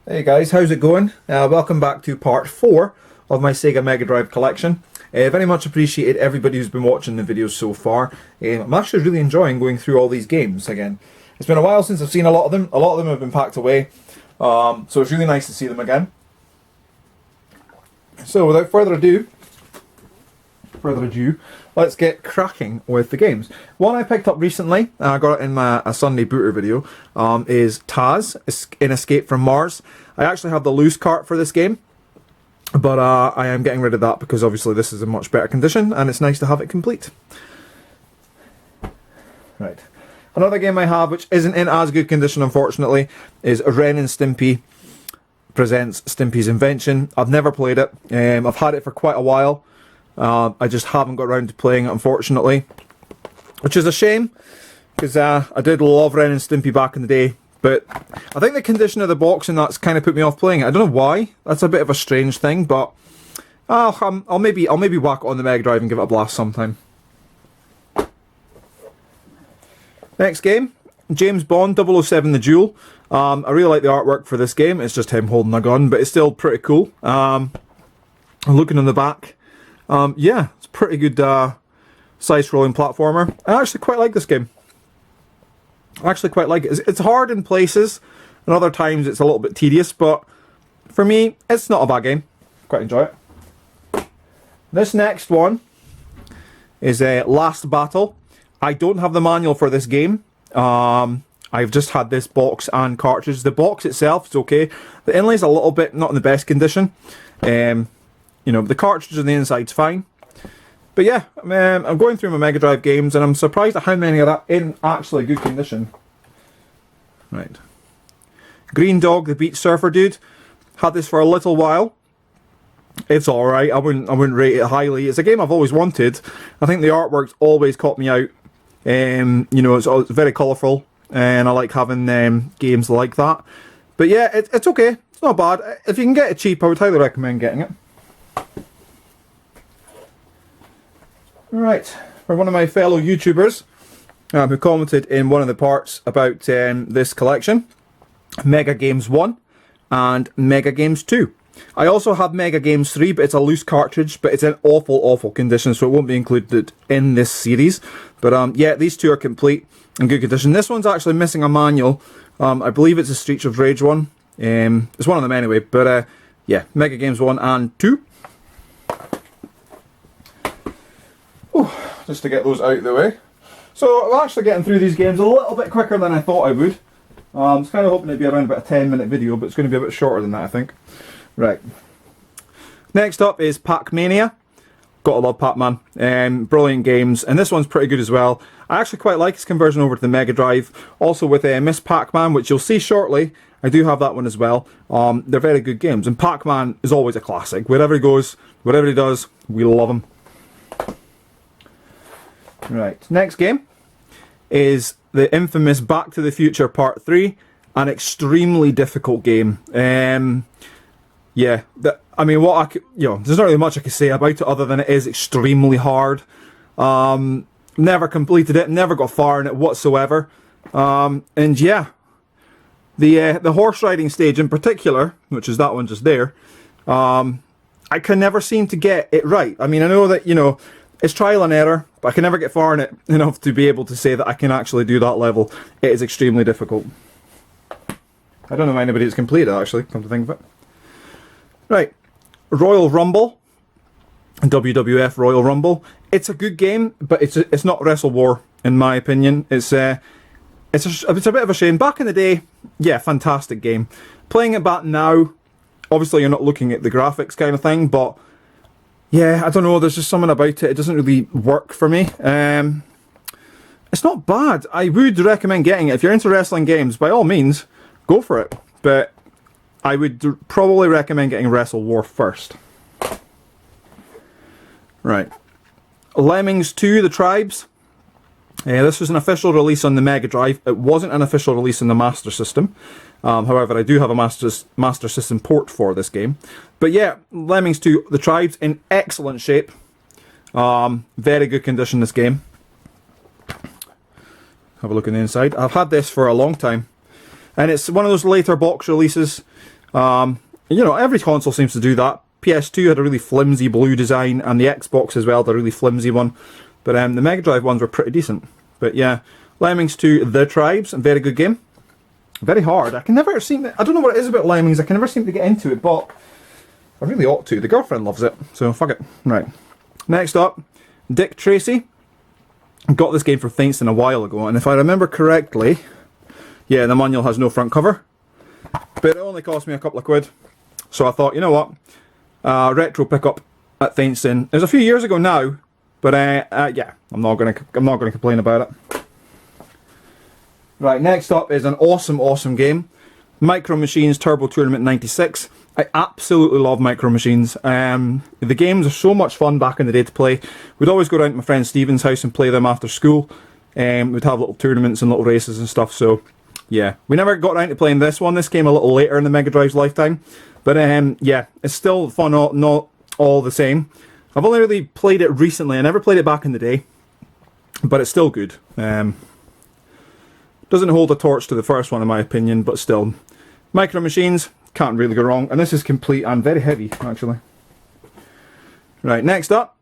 Hey guys, how's it going? Welcome back to part 4 of my Sega Mega Drive collection. Very much appreciated everybody who's been watching the videos so far. I'm actually really enjoying going through all these games again. It's been a while since I've seen a lot of them. A lot of them have been packed away, so it's really nice to see them again. So without further ado, let's get cracking with the games. One I picked up recently, I got it in a Sunday Booter video, is Taz in Escape from Mars. I actually have the loose cart for this game, but I am getting rid of that because obviously this is in much better condition and it's nice to have it complete. Right. Another game I have which isn't in as good condition unfortunately is Ren and Stimpy presents Stimpy's Invention. I've never played it. I've had it for quite a while. I just haven't got around to playing it unfortunately, which is a shame because I did love Ren and Stimpy back in the day, but I think the condition of the box and that's kind of put me off playing it. I don't know why. That's a bit of a strange thing, but I'll maybe whack it on the Mega Drive and give it a blast sometime. Next game, James Bond 007 The Duel. I really like the artwork for this game. It's just him holding a gun, but it's still pretty cool. Looking on the back, yeah, it's a pretty good side-scrolling platformer. I actually quite like this game. I actually quite like it. It's hard in places, and other times it's a little bit tedious, but for me, it's not a bad game. Quite enjoy it. This next one is Last Battle. I don't have the manual for this game. I've just had this box and cartridge. The box itself is okay. The inlay's a little bit not in the best condition. You know, the cartridge on the inside's fine. But yeah, I'm going through my Mega Drive games and I'm surprised at how many are that in actually good condition. Right. Green Dog, the Beach Surfer Dude. Had this for a little while. It's alright. I wouldn't rate it highly. It's a game I've always wanted. I think the artwork's always caught me out. You know, it's very colourful and I like having games like that. But yeah, it's okay. It's not bad. If you can get it cheap, I would highly recommend getting it. Right, for one of my fellow YouTubers who commented in one of the parts about this collection, Mega Games 1 and Mega Games 2. I also have Mega Games 3, but it's a loose cartridge, but it's in awful condition, so it won't be included in this series. But yeah, these two are complete in good condition. This one's actually missing a manual. I believe it's a Streets of Rage one. It's one of them anyway, but yeah, Mega Games 1 and 2. Just to get those out of the way. So I'm actually getting through these games a little bit quicker than I thought I would. I was kind of hoping it'd be around about a 10-minute video, but it's going to be a bit shorter than that, I think. Right. Next up is Pac-Mania. Gotta love Pac-Man. Brilliant games, and this one's pretty good as well. I actually quite like its conversion over to the Mega Drive. Also with Miss Pac-Man, which you'll see shortly. I do have that one as well. They're very good games, and Pac-Man is always a classic. Wherever he goes, whatever he does, we love him. Right, next game is the infamous Back to the Future Part 3, an extremely difficult game. Yeah, I mean, there's not really much I can say about it other than it is extremely hard. Never completed it, never got far in it whatsoever. And yeah, the horse riding stage in particular, which is that one just there, I can never seem to get it right. I mean, I know that, you know, it's trial and error, but I can never get far in it enough to be able to say that I can actually do that level. It is extremely difficult. I don't know anybody that's completed it, actually, come to think of it. Right, Royal Rumble, WWF Royal Rumble. It's a good game, but it's not Wrestle War, in my opinion. It's a bit of a shame. Back in the day, yeah, fantastic game. Playing it back now, obviously you're not looking at the graphics kind of thing, but yeah, I don't know, there's just something about it. It doesn't really work for me. It's not bad. I would recommend getting it. If you're into wrestling games, by all means, go for it. But I would probably recommend getting Wrestle War first. Right. Lemmings 2, The Tribes. This was an official release on the Mega Drive. It wasn't an official release on the Master System. However, I do have a Master System port for this game. But yeah, Lemmings 2, The Tribes, in excellent shape. Very good condition, this game. Have a look on the inside. I've had this for a long time. And it's one of those later box releases. You know, every console seems to do that. PS2 had a really flimsy blue design, and the Xbox as well had a really flimsy one. But the Mega Drive ones were pretty decent. But yeah, Lemmings 2 The Tribes, a very good game. Very hard. I can never seem to, I don't know what it is about Lemmings, I can never seem to get into it, but I really ought to. The girlfriend loves it, so fuck it. Right. Next up, Dick Tracy. Got this game for Thingston a while ago, and if I remember correctly, yeah, the manual has no front cover. But it only cost me a couple of quid. So I thought, you know what? Retro pickup at Thingston. It was a few years ago now, but yeah, I'm not gonna complain about it. Right, next up is an awesome game, Micro Machines Turbo Tournament 96. I absolutely love Micro Machines. The games are so much fun back in the day to play. We'd always go down to my friend Stephen's house and play them after school. We'd have little tournaments and little races and stuff. So yeah, we never got around to playing this one. This came a little later in the Mega Drive's lifetime. But yeah, it's still fun, not all the same. I've only really played it recently. I never played it back in the day, but it's still good. Doesn't hold a torch to the first one in my opinion, but still. Micro Machines, can't really go wrong. And this is complete and very heavy, actually. Right, next up,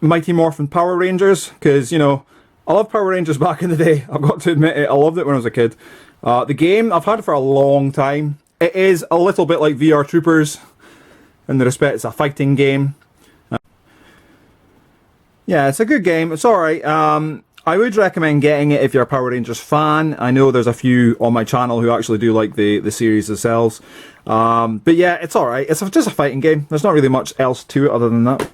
Mighty Morphin Power Rangers, because, you know, I loved Power Rangers back in the day. I've got to admit it, I loved it when I was a kid. The game, I've had it for a long time. It is a little bit like VR Troopers, in the respect it's a fighting game. Yeah, it's a good game, it's alright. I would recommend getting it if you're a Power Rangers fan. I know there's a few on my channel who actually do like the series themselves. But yeah, it's alright. It's just a fighting game. There's not really much else to it other than that.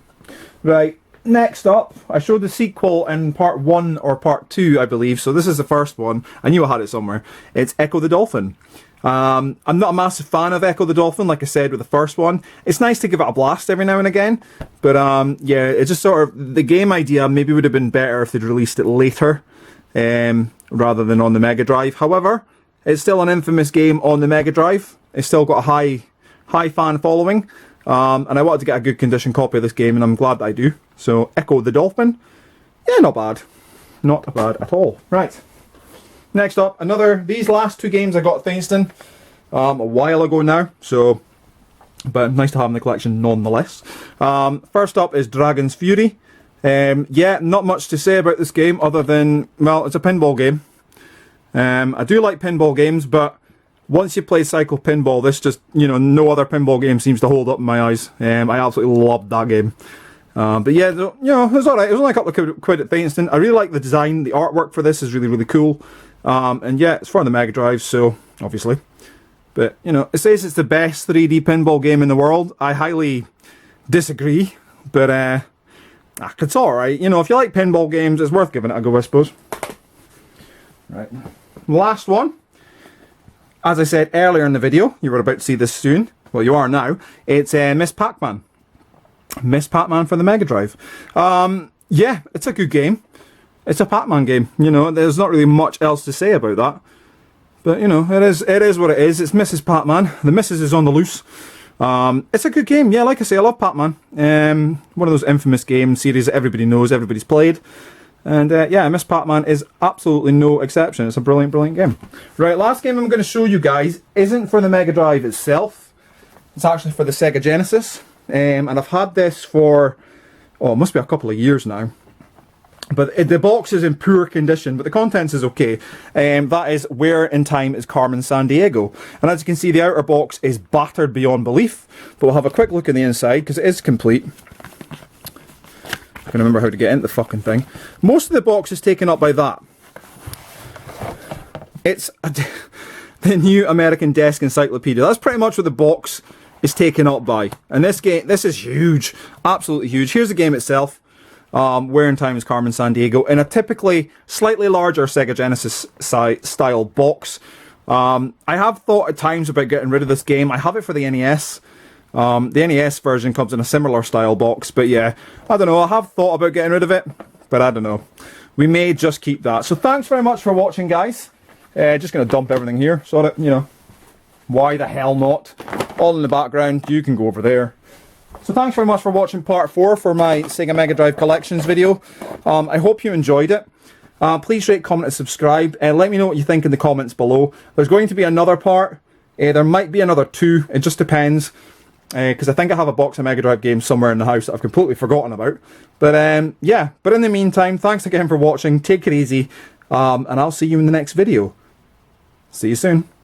Right, next up, I showed the sequel in part 1 or part 2, I believe. So this is the first one. I knew I had it somewhere. It's Ecco the Dolphin. I'm not a massive fan of Ecco the Dolphin, like I said with the first one. It's nice to give it a blast every now and again, but yeah, it's just sort of, the game idea maybe would have been better if they'd released it later, rather than on the Mega Drive. However, it's still an infamous game on the Mega Drive. It's still got a high fan following, and I wanted to get a good condition copy of this game, and I'm glad that I do. So, Ecco the Dolphin, yeah, not bad. Not bad at all. Right. Next up, these last two games I got at Thingston a while ago now, so, but nice to have in the collection nonetheless. First up is Dragon's Fury. Yeah, not much to say about this game other than, well, it's a pinball game. I do like pinball games, but once you play Cycle Pinball, this just, you know, no other pinball game seems to hold up in my eyes. I absolutely loved that game. But yeah, you know, it was alright. It was only a couple of quid at Thingston. I really like the design. The artwork for this is really, really cool. And yeah, it's for the Mega Drive, so obviously. But, you know, it says it's the best 3D pinball game in the world. I highly disagree, but it's alright. You know, if you like pinball games, it's worth giving it a go, I suppose. Right. Last one. As I said earlier in the video, you were about to see this soon. Well, you are now. It's Miss Pac-Man. Miss Pac-Man for the Mega Drive. Yeah, it's a good game. It's a Pac-Man game, you know, there's not really much else to say about that. But, you know, it is what it is. It's Mrs. Pac-Man. The Mrs. is on the loose. It's a good game. Yeah, like I say, I love Pac-Man. One of those infamous game series that everybody knows, everybody's played. And, yeah, Miss Pac-Man is absolutely no exception. It's a brilliant, brilliant game. Right, last game I'm going to show you guys isn't for the Mega Drive itself. It's actually for the Sega Genesis. And I've had this for, oh, it must be a couple of years now. But the box is in poor condition, but the contents is okay. That is Where in Time is Carmen Sandiego. And as you can see, the outer box is battered beyond belief. But we'll have a quick look in the inside, because it is complete. I can remember how to get into the fucking thing. Most of the box is taken up by that. It's the New American Desk Encyclopedia. That's pretty much what the box is taken up by. And this game, this is huge. Absolutely huge. Here's the game itself. Where in Time is Carmen Sandiego in a typically slightly larger Sega Genesis style box. I have thought at times about getting rid of this game. I have it for the NES. The NES version comes in a similar style box, but yeah, I don't know. I have thought about getting rid of it, but I don't know. We may just keep that. So thanks very much for watching, guys. Just going to dump everything here, so that, you know, why the hell not? All in the background. You can go over there. So thanks very much for watching part 4 for my Sega Mega Drive Collections video. I hope you enjoyed it. Please rate, comment and subscribe. Let me know what you think in the comments below. There's going to be another part There might be another 2, it just depends. Because I think I have a box of Mega Drive games somewhere in the house that I've completely forgotten about. But yeah, but in the meantime, thanks again for watching, take it easy, and I'll see you in the next video. See you soon.